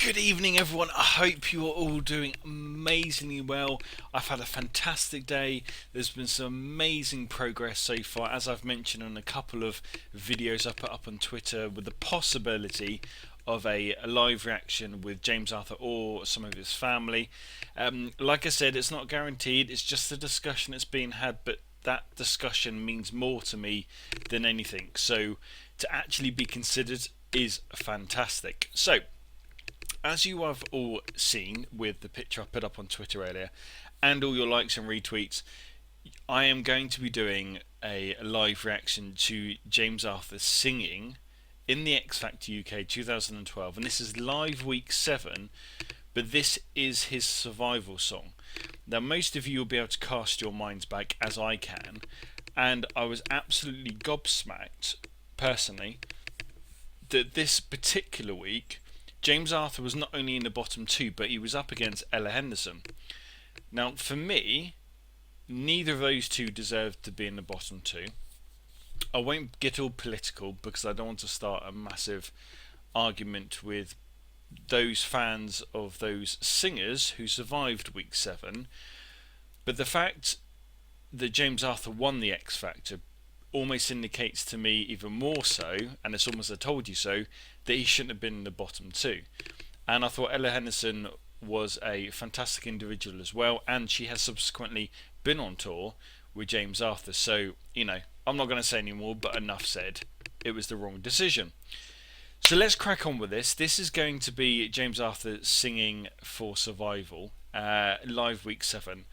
Good evening, everyone. I hope you are all doing amazingly well. I've had a fantastic day. There's been some amazing progress so far, as I've mentioned in a couple of videos I put up on Twitter, with the possibility of a live reaction with James Arthur or some of his family. Like I said, it's not guaranteed, it's just a discussion that's being had, but that discussion means more to me than anything. So to actually be considered is fantastic. So, as you have all seen with the picture I put up on Twitter earlier and all your likes and retweets, I am going to be doing a live reaction to James Arthur singing in the xFactor UK 2012, and this is live week 7, but this is his survival song. Now, most of you will be able to cast your minds back, as I can, and I was absolutely gobsmacked personally that this particular week James Arthur was not only in the bottom 2, but he was up against Ella Henderson. Now, for me, neither of those two deserved to be in the bottom 2. I won't get all political because I don't want to start a massive argument with those fans of those singers who survived week 7. But the fact that James Arthur won the X Factor almost indicates to me even more so, and it's almost a told you so, that he shouldn't have been in the bottom 2. And I thought Ella Henderson was a fantastic individual as well, and she has subsequently been on tour with James Arthur. So, you know, I'm not going to say any more, but enough said. It was the wrong decision. So let's crack on with this. This is going to be James Arthur singing for Survival, live week 7.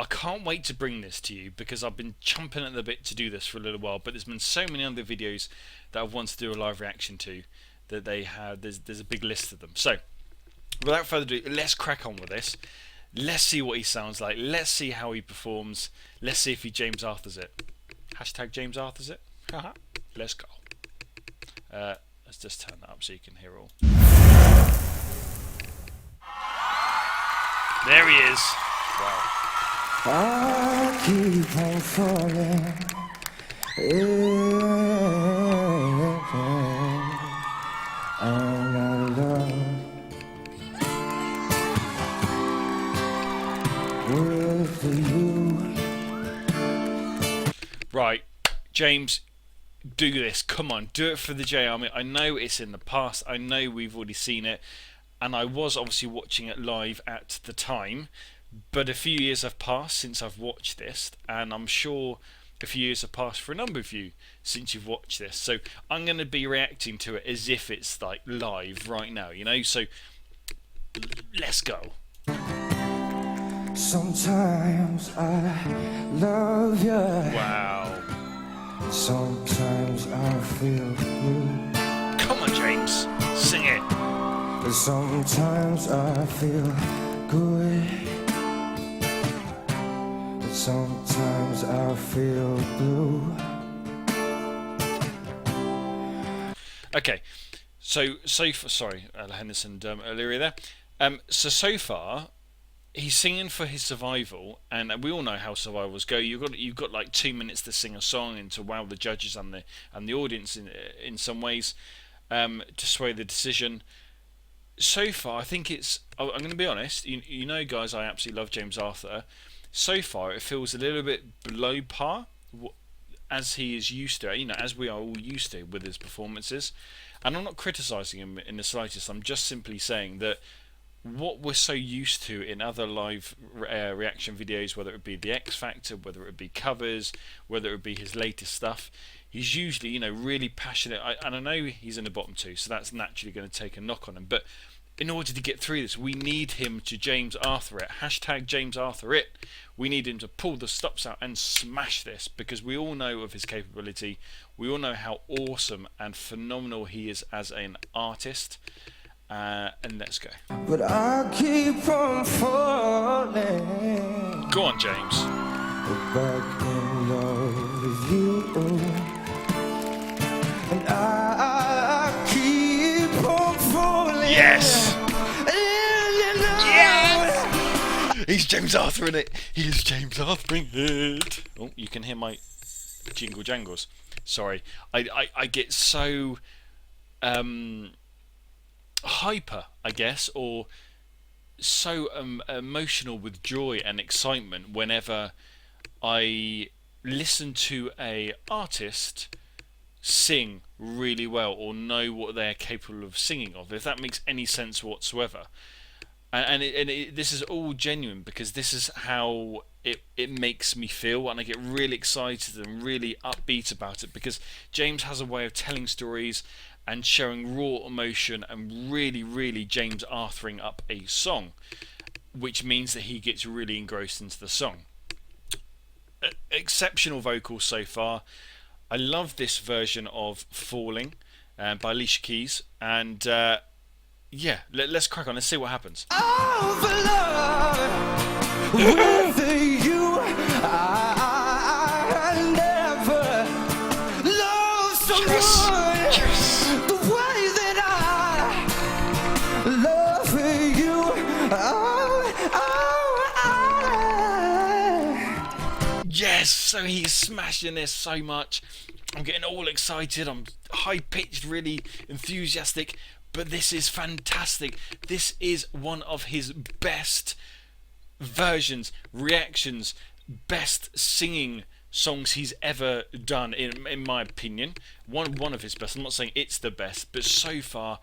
I can't wait to bring this to you because I've been chomping at the bit to do this for a little while, but there's been so many other videos that I've wanted to do a live reaction to that they have. There's a big list of them. So without further ado, let's crack on with this. Let's see what he sounds like. Let's see how he performs. Let's see if he James Arthur's it. Hashtag James Arthur's it. Let's go. Let's just turn that up so you can hear all. There he is. Wow. I keep on falling, and I love with you. Right, James, do this. Come on, do it for the J Army. I know it's in the past. I know we've already seen it, and I was obviously watching it live at the time. But a few years have passed since I've watched this, and I'm sure a few years have passed for a number of you since you've watched this. So I'm going to be reacting to it as if it's like live right now, you know? So let's go. Sometimes I love you. Wow. Sometimes I feel blue. Come on, James. Sing it. Sometimes I feel good. Sometimes I feel blue. Okay, so far, sorry, Henderson earlier there. So far, he's singing for his survival, and we all know how survivals go. You've got like 2 minutes to sing a song and to wow the judges and the audience in some ways, to sway the decision. So far, I think it's. I'm going to be honest. You know, guys, I absolutely love James Arthur. So far, it feels a little bit below par, as he is used to, you know, as we are all used to with his performances. And I'm not criticising him in the slightest. I'm just simply saying that what we're so used to in other live reaction videos, whether it be the X Factor, whether it be covers, whether it be his latest stuff, he's usually, you know, really passionate. And I know he's in the bottom 2, so that's naturally going to take a knock on him. But in order to get through this, we need him to James Arthur it. Hashtag James Arthur it. We need him to pull the stops out and smash this, because we all know of his capability. We all know how awesome and phenomenal he is as an artist. And let's go. But I keep on falling. Go on, James. Back in love with you. And I keep on falling. Yes! Yes! He's James Arthur in it. He is James Arthur in it. Oh, you can hear my jingle jangles. Sorry, I get so hyper, I guess, or so emotional with joy and excitement whenever I listen to a artist sing really well or know what they're capable of singing of, if that makes any sense whatsoever. This is all genuine because this is how it makes me feel, and I get really excited and really upbeat about it because James has a way of telling stories and showing raw emotion and really James Arthuring up a song, which means that he gets really engrossed into the song. Exceptional vocals so far. I love this version of Falling by Alicia Keys, and yeah, let's crack on. Let's see what happens. Oh, Lord, with you, I never loved someone the way that I love you. Yes, so he's smashing this so much. I'm getting all excited. I'm high pitched, really enthusiastic. But this is fantastic. This is one of his best versions, reactions, best singing songs he's ever done, in my opinion. One of his best. I'm not saying it's the best, but so far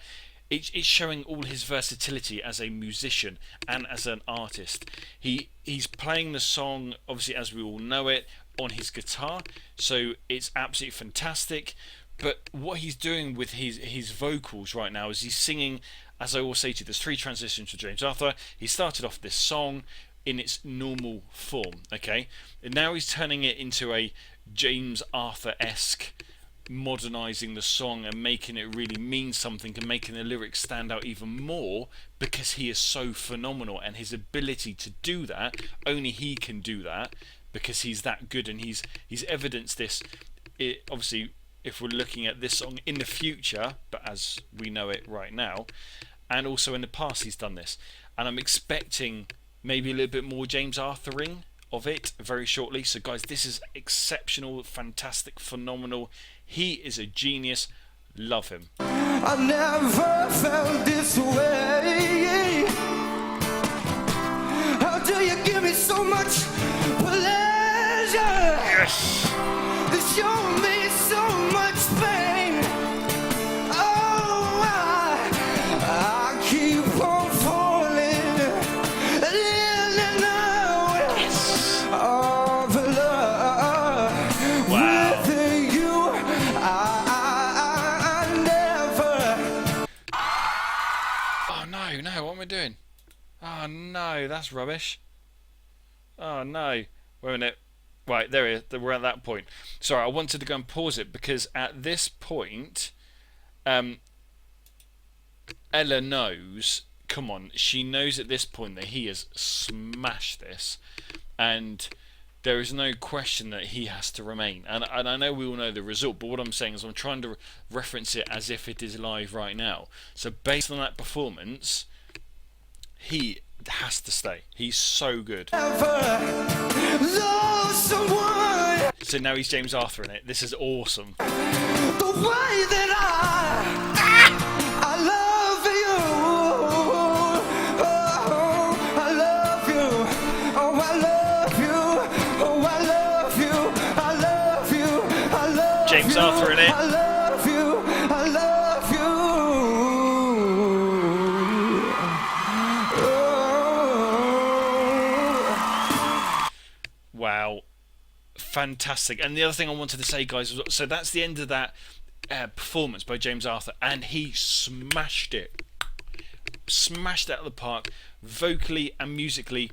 it's showing all his versatility as a musician and as an artist. He's playing the song, obviously as we all know it, on his guitar, so it's absolutely fantastic. But what he's doing with his vocals right now is he's singing, as I always say to you, there's 3 transitions for James Arthur. He started off this song in its normal form, okay? And now he's turning it into a James Arthur-esque, modernising the song and making it really mean something and making the lyrics stand out even more because he is so phenomenal, and his ability to do that, only he can do that because he's that good, and he's evidenced this, obviously, if we're looking at this song in the future, but as we know it right now, and also in the past he's done this, and I'm expecting maybe a little bit more James Arthuring of it very shortly. So guys, this is exceptional, fantastic, phenomenal. He is a genius. Love him. I never felt this way. How do you give me so much pleasure? Yes. You show me so much pain. Oh, I keep on falling in and out of love. Wow. With you, I never. Oh no, what am I doing? Oh no, that's rubbish. Oh no. Wait a minute. Right, there it is. We're at that point. Sorry, I wanted to go and pause it because at this point, Ella knows. Come on, she knows at this point that he has smashed this, and there is no question that he has to remain. And I know we all know the result, but what I'm saying is I'm trying to reference it as if it is live right now. So based on that performance, he has to stay. He's so good. So now he's James Arthur in it. This is awesome. The way that I love you. Oh, I love you. Oh, I love you. Oh, I love you. I love you. I love James you. Arthur in it. I love you. I love you. Oh. Wow. Fantastic. And the other thing I wanted to say, guys, so that's the end of that performance by James Arthur, and he smashed it out of the park, vocally and musically,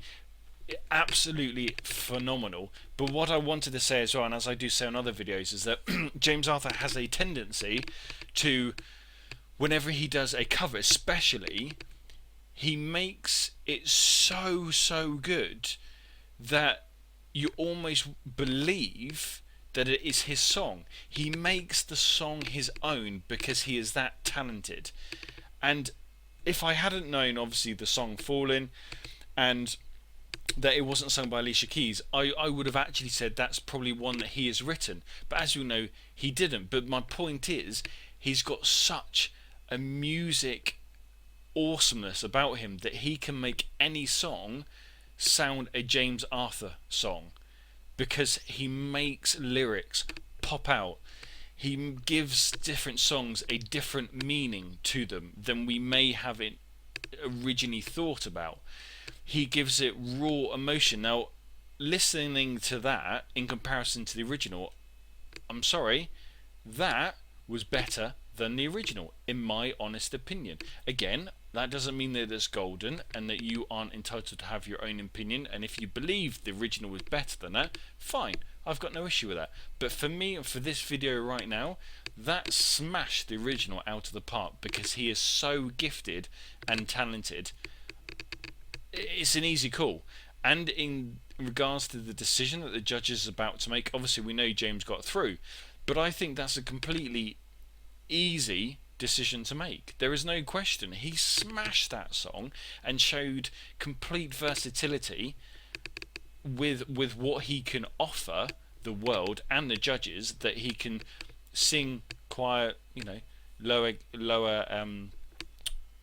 absolutely phenomenal. But what I wanted to say as well, and as I do say on other videos, is that James Arthur has a tendency to, whenever he does a cover especially, he makes it so good that you almost believe that it is his song. He makes the song his own because he is that talented. And if I hadn't known, obviously, the song Falling and that it wasn't sung by Alicia Keys, I would have actually said that's probably one that he has written. But as you know, he didn't. But my point is, he's got such a music awesomeness about him that he can make any song sound a James Arthur song, because he makes lyrics pop out. He gives different songs a different meaning to them than we may have it originally thought about. He gives it raw emotion. Now, listening to that in comparison to the original, I'm sorry, that was better than the original, in my honest opinion. Again, that doesn't mean that it's golden and that you aren't entitled to have your own opinion, and if you believe the original was better than that, fine, I've got no issue with that. But for me, for this video right now, that smashed the original out of the park, because he is so gifted and talented. It's an easy call. And in regards to the decision that the judges are about to make, obviously we know James got through, but I think that's a completely easy decision to make. There is no question. He smashed that song and showed complete versatility with what he can offer the world and the judges, that he can sing quiet, lower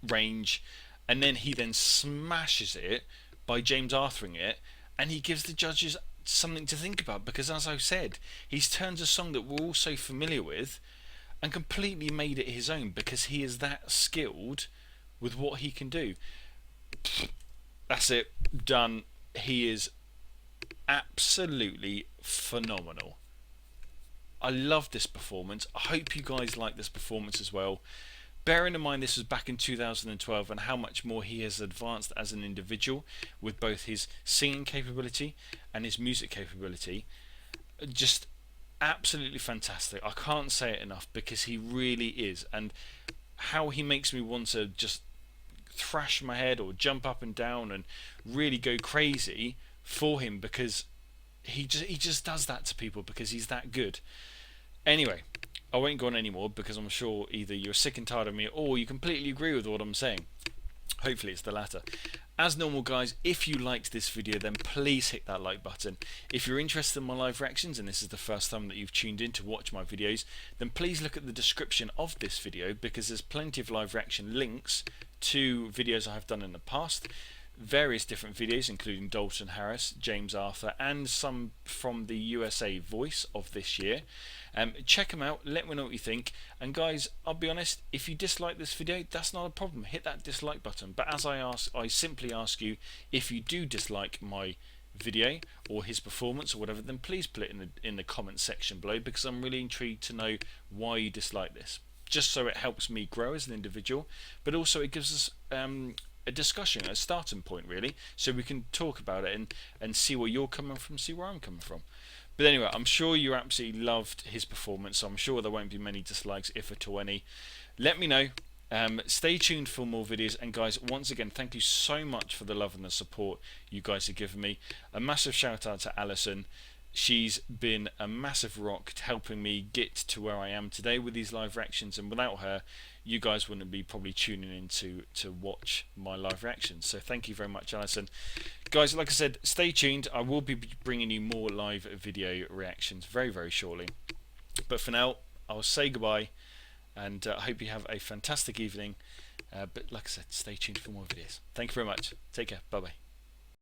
range, and then he smashes it by James Arthuring it, and he gives the judges something to think about, because as I said, he's turned a song that we're all so familiar with and completely made it his own, because he is that skilled with what he can do. That's it, done. He is absolutely phenomenal. I love this performance. I hope you guys like this performance as well. Bearing in mind this was back in 2012 and how much more he has advanced as an individual with both his singing capability and his music capability, just absolutely fantastic. I can't say it enough, because he really is, and how he makes me want to just thrash my head or jump up and down and really go crazy for him, because he just does that to people, because he's that good. Anyway, I won't go on anymore, because I'm sure either you're sick and tired of me or you completely agree with what I'm saying. Hopefully it's the latter. As normal, guys, if you liked this video, then please hit that like button. If you're interested in my live reactions and this is the first time that you've tuned in to watch my videos, then please look at the description of this video, because there's plenty of live reaction links to videos I've done in the past, various different videos including Dalton Harris, James Arthur, and some from the USA Voice of this year. Check them out, let me know what you think, and guys, I'll be honest, if you dislike this video, that's not a problem, hit that dislike button. But as I simply ask you, if you do dislike my video or his performance or whatever, then please put it in the comment section below, because I'm really intrigued to know why you dislike this, just so it helps me grow as an individual, but also it gives us a discussion, a starting point really, so we can talk about it and see where you're coming from, see where I'm coming from. But anyway, I'm sure you absolutely loved his performance, so I'm sure there won't be many dislikes, if at all any. Let me know. Stay tuned for more videos, and guys, once again, thank you so much for the love and the support you guys have given me. A massive shout out to Alison. She's been a massive rock helping me get to where I am today with these live reactions, and without her, you guys wouldn't be probably tuning in to watch my live reactions. So thank you very much, Alison. Guys, like I said, stay tuned. I will be bringing you more live video reactions very, very shortly. But for now, I'll say goodbye, and I hope you have a fantastic evening. But like I said, stay tuned for more videos. Thank you very much. Take care. Bye-bye.